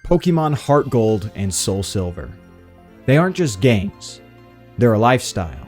Pokémon Heartgold and Soulsilver. They aren't just games, they're a lifestyle.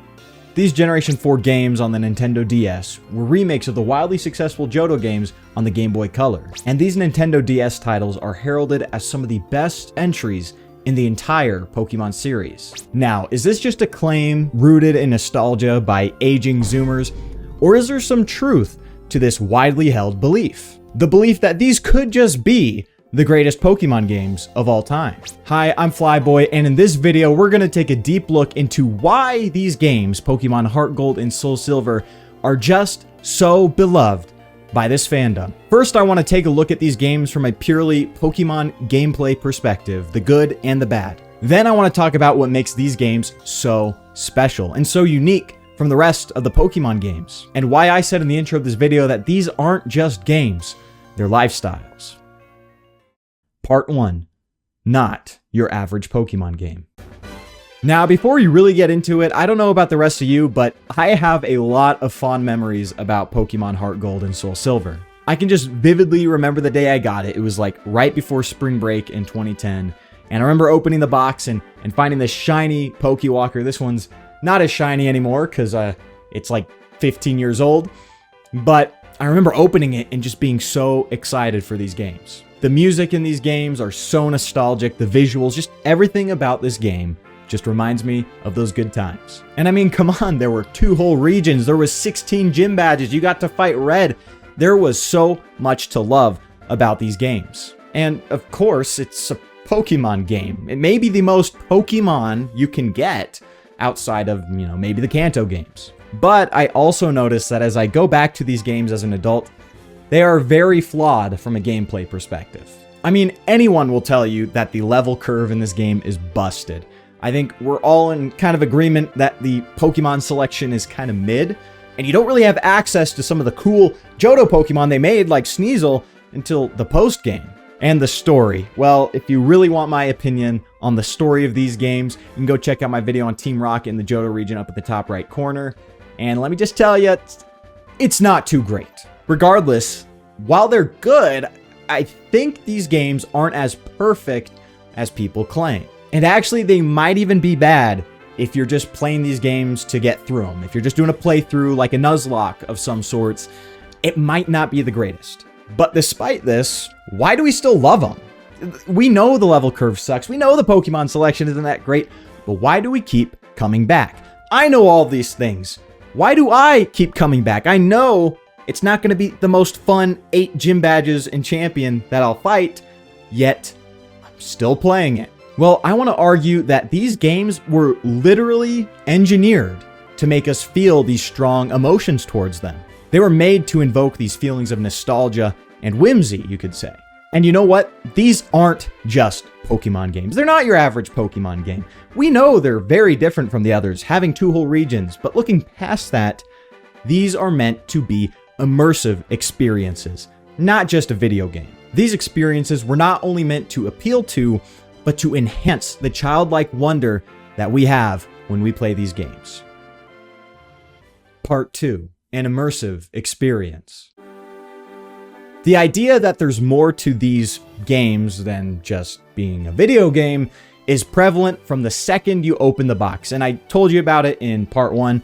These Generation 4 games on the Nintendo DS were remakes of the wildly successful Johto games on the Game Boy Color, and these Nintendo DS titles are heralded as some of the best entries in the entire Pokemon series. Now, is this just a claim rooted in nostalgia by aging Zoomers, or is there some truth to this widely held belief? The belief that these could just be the greatest Pokemon games of all time. Hi, I'm Flyboy, and in this video, we're gonna take a deep look into why these games, Pokemon Heartgold and Soulsilver, are just so beloved by this fandom. First, I want to take a look at these games from a purely Pokemon gameplay perspective, the good and the bad. Then I want to talk about what makes these games so special and so unique from the rest of the Pokemon games, and why I said in the intro of this video that these aren't just games, they're lifestyles. Part 1. Not your average Pokemon game. Now, before you really get into it, I don't know about the rest of you, but I have a lot of fond memories about Pokemon Heartgold and Soulsilver. I can just vividly remember the day I got it. It was like right before spring break in 2010, and I remember opening the box and finding this shiny Pokewalker. This one's not as shiny anymore because it's like 15 years old, but I remember opening it and just being so excited for these games. The music in these games are so nostalgic, the visuals, just everything about this game just reminds me of those good times. And I mean, come on, there were 2 whole regions, there was 16 gym badges, you got to fight Red. There was so much to love about these games. And of course, it's a Pokemon game. It may be the most Pokemon you can get outside of, maybe the Kanto games. But I also noticed that as I go back to these games as an adult, they are very flawed from a gameplay perspective. I mean, anyone will tell you that the level curve in this game is busted. I think we're all in kind of agreement that the Pokemon selection is kind of mid, and you don't really have access to some of the cool Johto Pokemon they made, like Sneasel, until the post-game. And the story. Well, if you really want my opinion on the story of these games, you can go check out my video on Team Rocket in the Johto region up at the top right corner. And let me just tell you, it's not too great. Regardless, while they're good, I think these games aren't as perfect as people claim. And actually, they might even be bad if you're just playing these games to get through them. If you're just doing a playthrough like a nuzlocke of some sorts, it might not be the greatest. But despite this, why do we still love them? We know the level curve sucks. We know the Pokemon selection isn't that great. But why do we keep coming back? I know all these things. Why do I keep coming back? I know it's not going to be the most fun 8 gym badges and champion that I'll fight, yet I'm still playing it. Well, I want to argue that these games were literally engineered to make us feel these strong emotions towards them. They were made to invoke these feelings of nostalgia and whimsy, you could say. And you know what? These aren't just Pokemon games. They're not your average Pokemon game. We know they're very different from the others, having 2 whole regions, but looking past that, these are meant to be immersive experiences, not just a video game. These experiences were not only meant to appeal to, but to enhance the childlike wonder that we have when we play these games. Part 2. An immersive experience. The idea that there's more to these games than just being a video game is prevalent from the second you open the box, and I told you about it in part 1,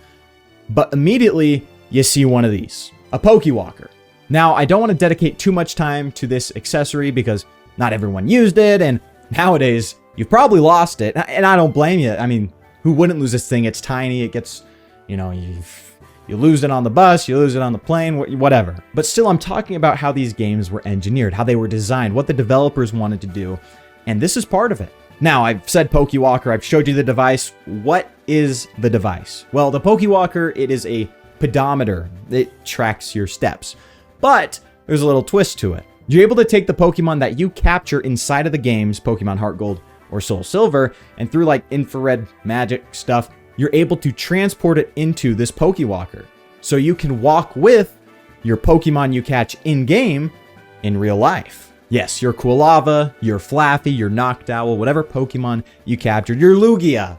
but immediately you see one of these, a Pokewalker. Now, I don't want to dedicate too much time to this accessory because not everyone used it, and nowadays, you've probably lost it, and I don't blame you. I mean, who wouldn't lose this thing? It's tiny, it gets, you lose it on the bus, you lose it on the plane, whatever. But still, I'm talking about how these games were engineered, how they were designed, what the developers wanted to do, and this is part of it. Now, I've said Pokewalker, I've showed you the device. What is the device? Well, the Pokewalker, it is a pedometer. It tracks your steps. But there's a little twist to it. You're able to take the Pokemon that you capture inside of the games, Pokemon Heartgold or Soulsilver, and through like infrared magic stuff, you're able to transport it into this Pokewalker. So you can walk with your Pokemon you catch in-game in real life. Yes, your Quilava, your Flaffy, your Noctowl, whatever Pokemon you captured, your Lugia,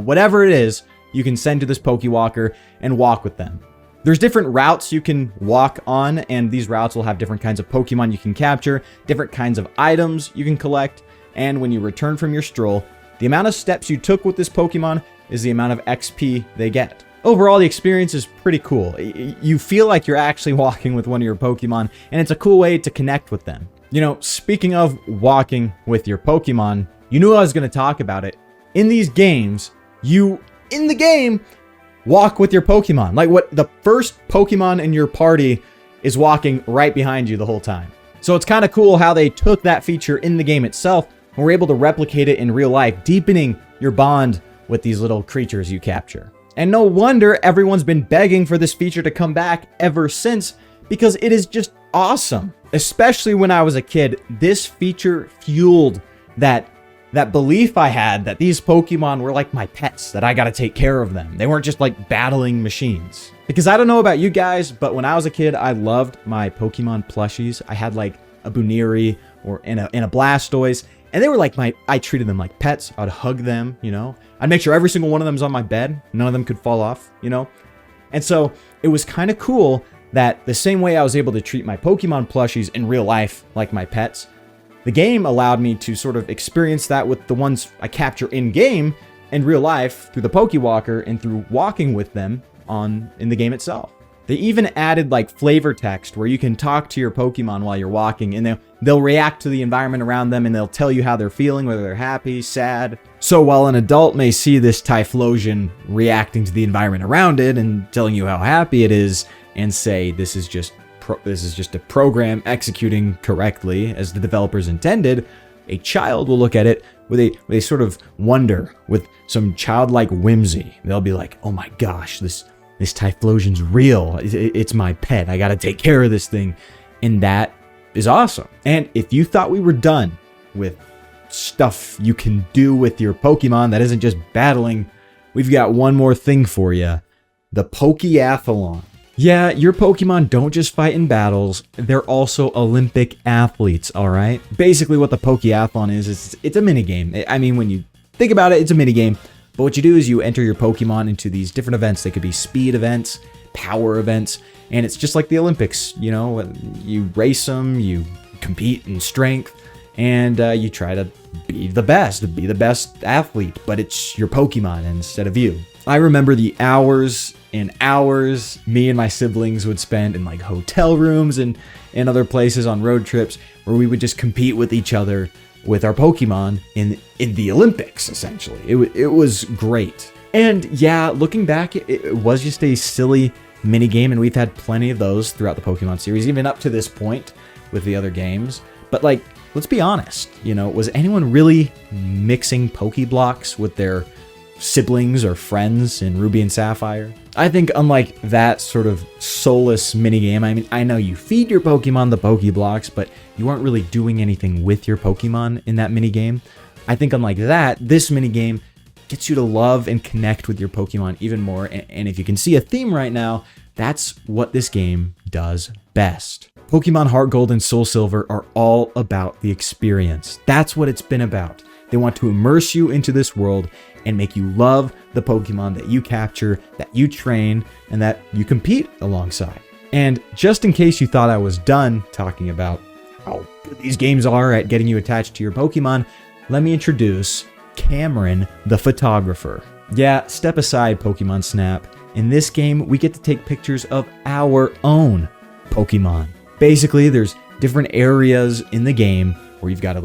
whatever it is, you can send to this Pokewalker and walk with them. There's different routes you can walk on, and these routes will have different kinds of Pokemon you can capture, different kinds of items you can collect, and when you return from your stroll, the amount of steps you took with this Pokemon is the amount of XP they get. Overall, the experience is pretty cool. You feel like you're actually walking with one of your Pokemon, and it's a cool way to connect with them. You know, speaking of walking with your Pokemon, you knew I was going to talk about it. In these games, in the game, walk with your Pokemon. Like what the first Pokemon in your party is walking right behind you the whole time. So it's kind of cool how they took that feature in the game itself and were able to replicate it in real life, deepening your bond with these little creatures you capture. And no wonder everyone's been begging for this feature to come back ever since, because it is just awesome. Especially when I was a kid, this feature fueled that belief I had that these Pokemon were like my pets, that I gotta take care of them. They weren't just like battling machines. Because I don't know about you guys, but when I was a kid, I loved my Pokemon plushies. I had like a Buniri and a Blastoise, and they were like I treated them like pets. I'd hug them, you know. I'd make sure every single one of them was on my bed. None of them could fall off, you know. And so it was kind of cool that the same way I was able to treat my Pokemon plushies in real life like my pets, the game allowed me to sort of experience that with the ones I capture in-game in real life through the Pokewalker and through walking with them in the game itself. They even added like flavor text where you can talk to your Pokemon while you're walking, and they'll react to the environment around them, and they'll tell you how they're feeling, whether they're happy, sad. So while an adult may see this Typhlosion reacting to the environment around it and telling you how happy it is and say this is just a program executing correctly as the developers intended, a child will look at it with a sort of wonder, with some childlike whimsy. They'll be like, oh my gosh, this Typhlosion's real. It's my pet. I gotta take care of this thing. And that is awesome. And if you thought we were done with stuff you can do with your Pokemon that isn't just battling, we've got one more thing for you. The Pokeathlon. Yeah, your Pokemon don't just fight in battles, they're also Olympic athletes, alright? Basically what the Pokeathlon is it's a minigame. I mean, when you think about it, it's a minigame. But what you do is you enter your Pokemon into these different events. They could be speed events, power events, and it's just like the Olympics. You know, you race them, you compete in strength, and you try to be the best athlete, but it's your Pokemon instead of you. I remember the hours and hours me and my siblings would spend in like hotel rooms and other places on road trips where we would just compete with each other with our Pokemon in the Olympics, essentially. It was great. And yeah, looking back, it was just a silly mini game, and we've had plenty of those throughout the Pokemon series, even up to this point with the other games. But like, let's be honest, you know, was anyone really mixing Pokeblocks with their siblings or friends in Ruby and Sapphire? I think unlike that sort of soulless minigame, I mean, I know you feed your Pokemon the Pokeblocks, but you aren't really doing anything with your Pokemon in that minigame. I think unlike that, this minigame gets you to love and connect with your Pokemon even more, and if you can see a theme right now, that's what this game does best. Pokemon Heartgold and Soulsilver are all about the experience. That's what it's been about. They want to immerse you into this world and make you love the Pokemon that you capture, that you train, and that you compete alongside. And just in case you thought I was done talking about how good these games are at getting you attached to your Pokemon, let me introduce Cameron the photographer. Yeah, step aside, Pokemon Snap. In this game, we get to take pictures of our own Pokemon. Basically, there's different areas in the game where you've got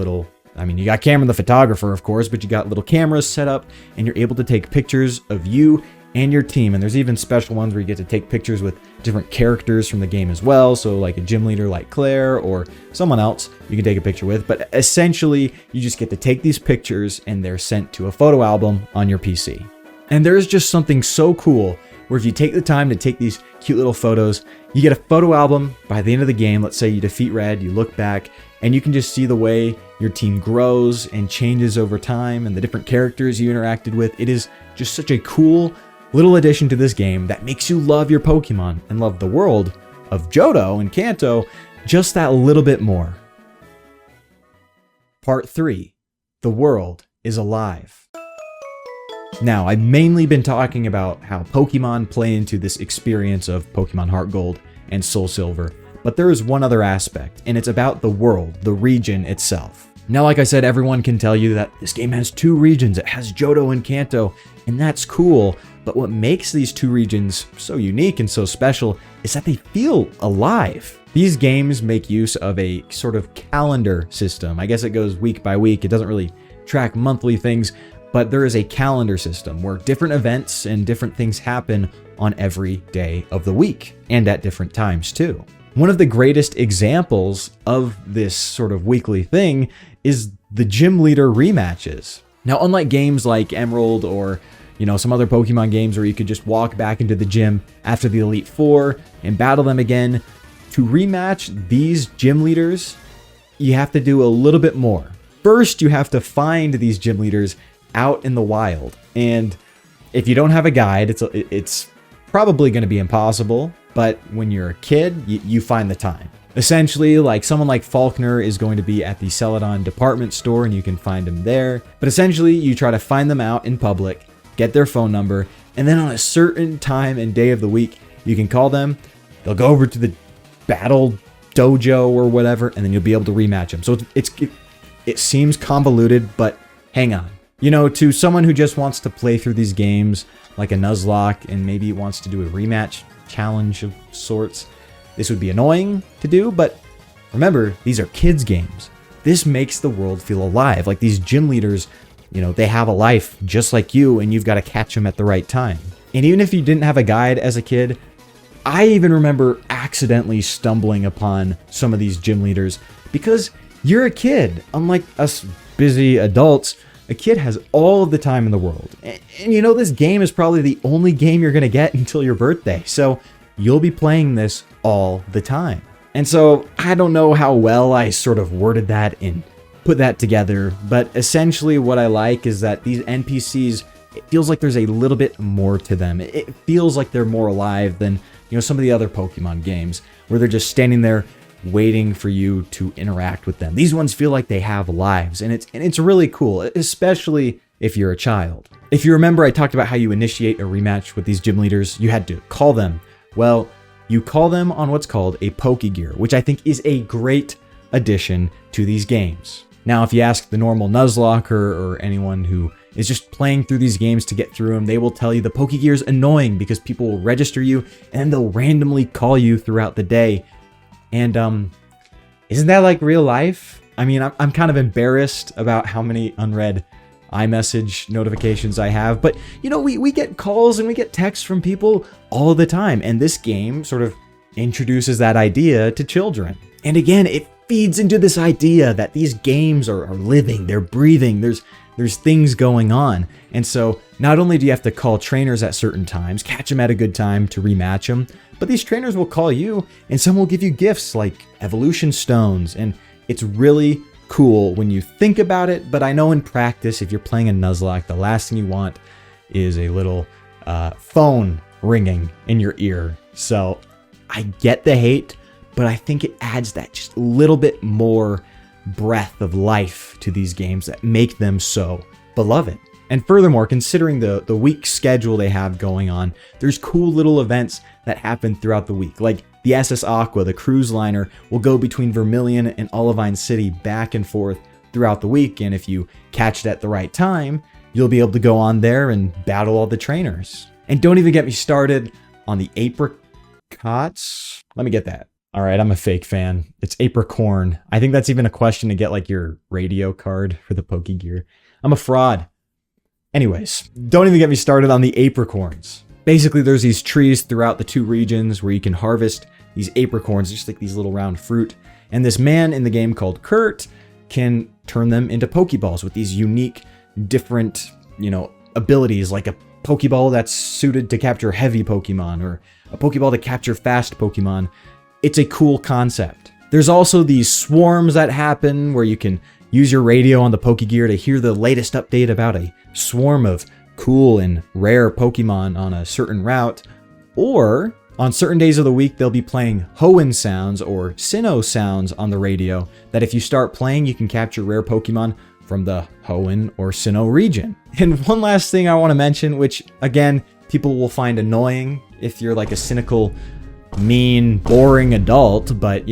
you got Cameron the photographer, of course, but you got little cameras set up, and you're able to take pictures of you and your team. And there's even special ones where you get to take pictures with different characters from the game as well. So like a gym leader like Claire or someone else you can take a picture with. But essentially, you just get to take these pictures and they're sent to a photo album on your PC. And there's just something so cool where if you take the time to take these cute little photos, you get a photo album by the end of the game. Let's say you defeat Red, you look back, and you can just see the way your team grows and changes over time and the different characters you interacted with. It is just such a cool little addition to this game that makes you love your Pokemon and love the world of Johto and Kanto just that little bit more. Part 3. The world is alive. Now, I've mainly been talking about how Pokemon play into this experience of Pokemon Heartgold and Soulsilver, but there is one other aspect, and it's about the world, the region itself. Now, like I said, everyone can tell you that this game has 2 regions. It has Johto and Kanto, and that's cool. But what makes these 2 regions so unique and so special is that they feel alive. These games make use of a sort of calendar system. I guess it goes week by week. It doesn't really track monthly things, but there is a calendar system where different events and different things happen on every day of the week and at different times too. One of the greatest examples of this sort of weekly thing is the gym leader rematches. Now, unlike games like Emerald or some other Pokemon games where you could just walk back into the gym after the Elite Four and battle them again, to rematch these gym leaders, you have to do a little bit more. First, you have to find these gym leaders out in the wild. And if you don't have a guide, it's probably going to be impossible. But when you're a kid, you find the time. Essentially, like someone like Faulkner is going to be at the Celadon department store and you can find him there. But essentially, you try to find them out in public, get their phone number, and then on a certain time and day of the week, you can call them. They'll go over to the battle dojo or whatever, and then you'll be able to rematch them. So it seems convoluted, but hang on. To someone who just wants to play through these games like a Nuzlocke and maybe wants to do a rematch challenge of sorts, this would be annoying to do, but remember, these are kids' games. This makes the world feel alive. Like these gym leaders, they have a life just like you, and you've got to catch them at the right time. And even if you didn't have a guide as a kid, I even remember accidentally stumbling upon some of these gym leaders because you're a kid. Unlike us busy adults, a kid has all of the time in the world. And this game is probably the only game you're going to get until your birthday. So you'll be playing this all the time. And so I don't know how well I sort of worded that and put that together, but essentially what I like is that these NPCs, it feels like there's a little bit more to them. It feels like they're more alive than some of the other Pokemon games where they're just standing there waiting for you to interact with them. These ones feel like they have lives, and it's really cool, especially if you're a child. If you remember, I talked about how you initiate a rematch with these gym leaders. You had to call them. Well, you call them on what's called a Pokegear, which I think is a great addition to these games. Now, if you ask the normal Nuzlocke or anyone who is just playing through these games to get through them, they will tell you the Pokegear is annoying because people will register you and they'll randomly call you throughout the day. And isn't that like real life? I mean, I'm kind of embarrassed about how many unread iMessage notifications I have, but we get calls and we get texts from people all the time, and this game sort of introduces that idea to children. And again, it feeds into this idea that these games are living, they're breathing, there's things going on. And so not only do you have to call trainers at certain times, catch them at a good time to rematch them, but these trainers will call you and some will give you gifts like evolution stones. And it's really cool when you think about it, but I know in practice, if you're playing a Nuzlocke, the last thing you want is a little phone ringing in your ear. So I get the hate, but I think it adds that just a little bit more breath of life to these games that make them so beloved. And furthermore, considering the week schedule they have going on, there's cool little events that happen throughout the week. Like the SS Aqua, the cruise liner, will go between Vermilion and Olivine City back and forth throughout the week. And if you catch it at the right time, you'll be able to go on there and battle all the trainers. And don't even get me started on the apricots. Let me get that. All right, I'm a fake fan. It's apricorn. I think that's even a question to get like your radio card for the Pokegear. I'm a fraud. Anyways, don't even get me started on the apricorns. Basically, there's these trees throughout the 2 regions where you can harvest these apricorns, just like these little round fruit. And this man in the game called Kurt can turn them into Pokeballs with these unique, different, abilities, like a Pokeball that's suited to capture heavy Pokemon or a Pokeball to capture fast Pokemon. It's a cool concept. There's also these swarms that happen where you can use your radio on the Pokegear to hear the latest update about a swarm of cool and rare Pokemon on a certain route. Or on certain days of the week, they'll be playing Hoenn sounds or Sinnoh sounds on the radio that if you start playing, you can capture rare Pokemon from the Hoenn or Sinnoh region. And one last thing I want to mention, which again, people will find annoying if you're like a cynical, mean, boring adult, but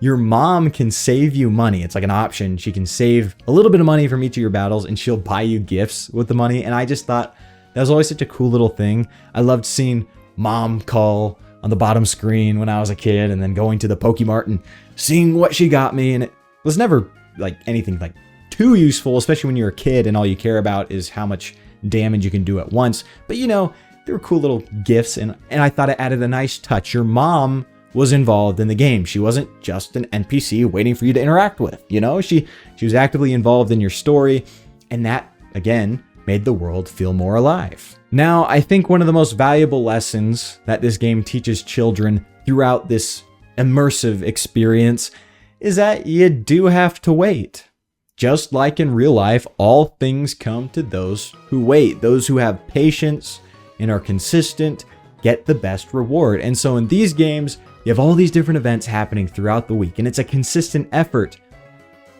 your mom can save you money. It's like an option. She can save a little bit of money from each of your battles and she'll buy you gifts with the money. And I just thought that was always such a cool little thing. I loved seeing mom call on the bottom screen when I was a kid and then going to the Pokemart and seeing what she got me. And it was never like anything like too useful, especially when you're a kid and all you care about is how much damage you can do at once. But you know, they were cool little gifts and I thought it added a nice touch. Your mom was involved in the game. She wasn't just an NPC waiting for you to interact with, you know? She was actively involved in your story, and that, again, made the world feel more alive. Now, I think one of the most valuable lessons that this game teaches children throughout this immersive experience is that you do have to wait. Just like in real life, all things come to those who wait. Those who have patience and are consistent get the best reward. And so in these games, you have all these different events happening throughout the week, and it's a consistent effort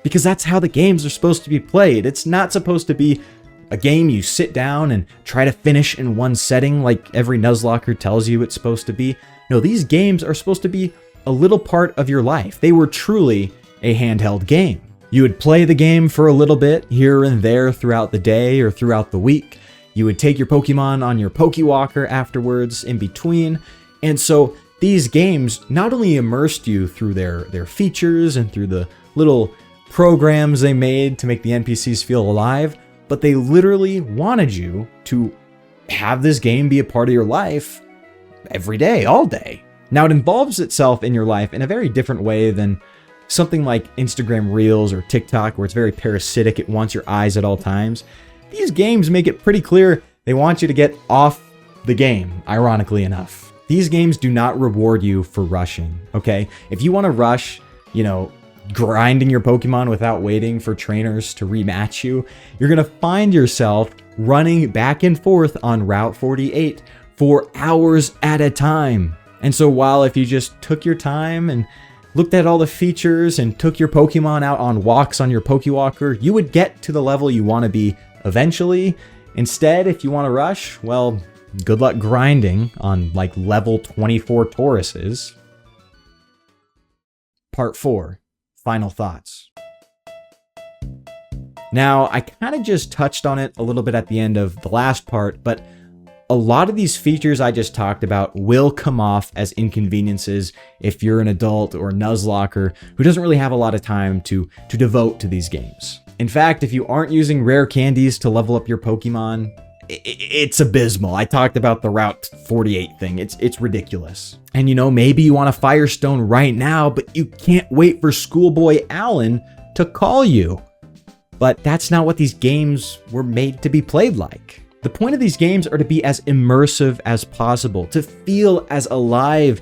because that's how the games are supposed to be played. It's not supposed to be a game you sit down and try to finish in one setting like every nuzlocker tells you it's supposed to be. No, these games are supposed to be a little part of your life. They were truly a handheld game. You would play the game for a little bit here and there throughout the day or throughout the week. You would take your Pokemon on your Pokewalker afterwards in between. And so these games not only immersed you through their features and through the little programs they made to make the NPCs feel alive, but they literally wanted you to have this game be a part of your life every day, all day. Now, it involves itself in your life in a very different way than something like Instagram Reels or TikTok, where it's very parasitic. It wants your eyes at all times. These games make it pretty clear they want you to get off the game, ironically enough. These games do not reward you for rushing, okay? If you want to rush, you know, grinding your Pokemon without waiting for trainers to rematch you, you're going to find yourself running back and forth on Route 48 for hours at a time. And so while if you just took your time and looked at all the features and took your Pokemon out on walks on your Pokewalker, you would get to the level you want to be eventually. Instead, if you want to rush, well, good luck grinding on like level 24 Tauruses. Part 4. Final thoughts. Now, I kind of just touched on it a little bit at the end of the last part, but a lot of these features I just talked about will come off as inconveniences if you're an adult or nuzlocker who doesn't really have a lot of time to devote to these games. In fact, if you aren't using rare candies to level up your Pokemon, it's abysmal. I talked about the Route 48 thing. It's ridiculous. And you know, maybe you want a Firestone right now, but you can't wait for Schoolboy Alan to call you. But that's not what these games were made to be played like. The point of these games are to be as immersive as possible, to feel as alive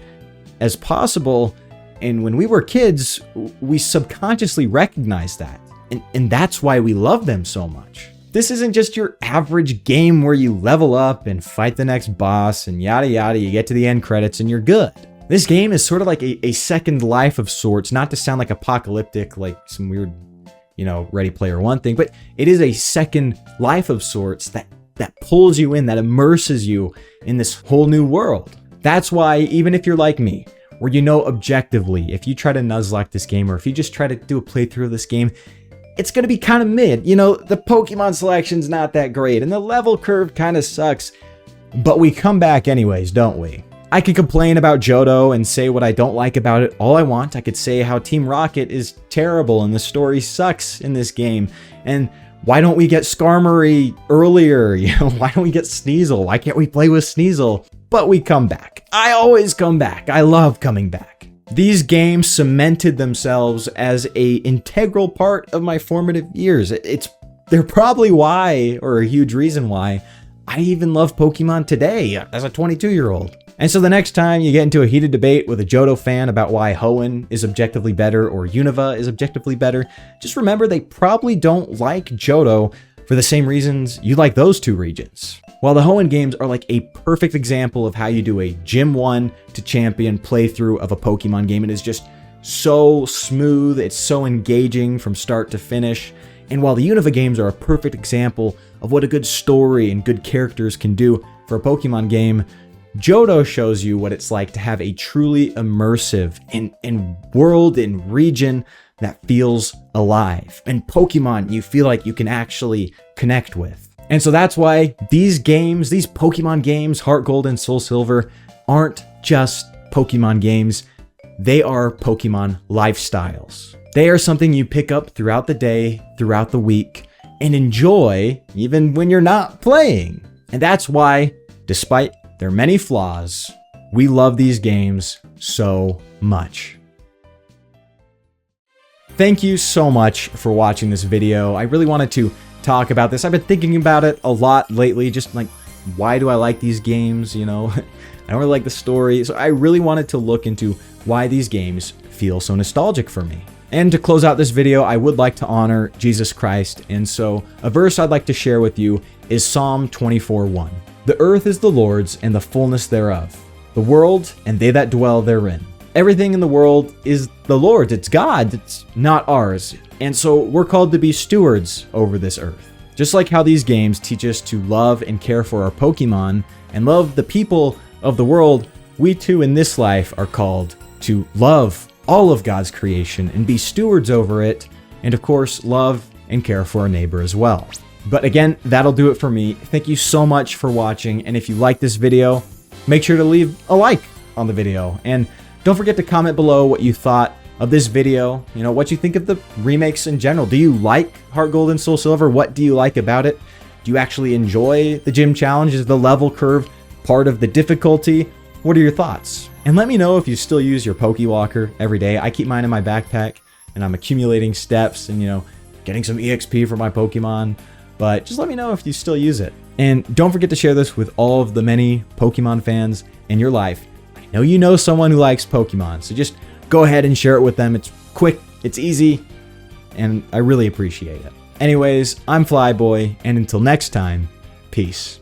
as possible. And when we were kids, we subconsciously recognized that. And that's why we love them so much. This isn't just your average game where you level up and fight the next boss and yada yada, you get to the end credits and you're good. This game is sort of like a second life of sorts, not to sound like apocalyptic, like some weird, you know, Ready Player One thing, but it is a second life of sorts that pulls you in, that immerses you in this whole new world. That's why, even if you're like me, where you know objectively, if you try to nuzlocke this game or if you just try to do a playthrough of this game, it's going to be kind of mid. You know, the Pokemon selection's not that great and the level curve kind of sucks, but we come back anyways, don't we? I could complain about Johto and say what I don't like about it all I want. I could say how Team Rocket is terrible and the story sucks in this game. And why don't we get Skarmory earlier? You know, why don't we get Sneasel? Why can't we play with Sneasel? But we come back. I always come back. I love coming back. These games cemented themselves as an integral part of my formative years. They're probably why, or a huge reason why, I even love Pokemon today as a 22-year-old. And so the next time you get into a heated debate with a Johto fan about why Hoenn is objectively better or Unova is objectively better, just remember they probably don't like Johto for the same reasons you like those two regions. While the Hoenn games are like a perfect example of how you do a Gym 1 to Champion playthrough of a Pokemon game, it is just so smooth, it's so engaging from start to finish. And while the Unova games are a perfect example of what a good story and good characters can do for a Pokemon game, Johto shows you what it's like to have a truly immersive and world and region that feels alive. And Pokemon you feel like you can actually connect with. And so that's why these games, these Pokemon games, Heartgold and Soulsilver, aren't just Pokemon games. They are Pokemon lifestyles. They are something you pick up throughout the day, throughout the week, and enjoy even when you're not playing. And that's why, despite their many flaws, we love these games so much. Thank you so much for watching this video. I really wanted to talk about this. I've been thinking about it a lot lately, just like, why do I like these games, you know? I don't really like the story, so I really wanted to look into why these games feel so nostalgic for me. And to close out this video, I would like to honor Jesus Christ, and so a verse I'd like to share with you is Psalm 24:1. The earth is the Lord's and the fullness thereof, the world and they that dwell therein. Everything in the world is the Lord's, it's God's, it's not ours. And so we're called to be stewards over this earth. Just like how these games teach us to love and care for our Pokemon and love the people of the world, we too in this life are called to love all of God's creation and be stewards over it, and of course love and care for our neighbor as well. But again, that'll do it for me. Thank you so much for watching, and if you like this video, make sure to leave a like on the video, and don't forget to comment below what you thought of this video, you know, what you think of the remakes in general. Do you like Heartgold and Soulsilver? What do you like about it? Do you actually enjoy the gym challenge? Is the level curve part of the difficulty? What are your thoughts? And let me know if you still use your Pokewalker every day. I keep mine in my backpack, and I'm accumulating steps and, you know, getting some EXP for my Pokemon. But just let me know if you still use it. And don't forget to share this with all of the many Pokemon fans in your life. I know you know someone who likes Pokemon, so just go ahead and share it with them. It's quick, it's easy, and I really appreciate it. Anyways, I'm Flyboy, and until next time, peace.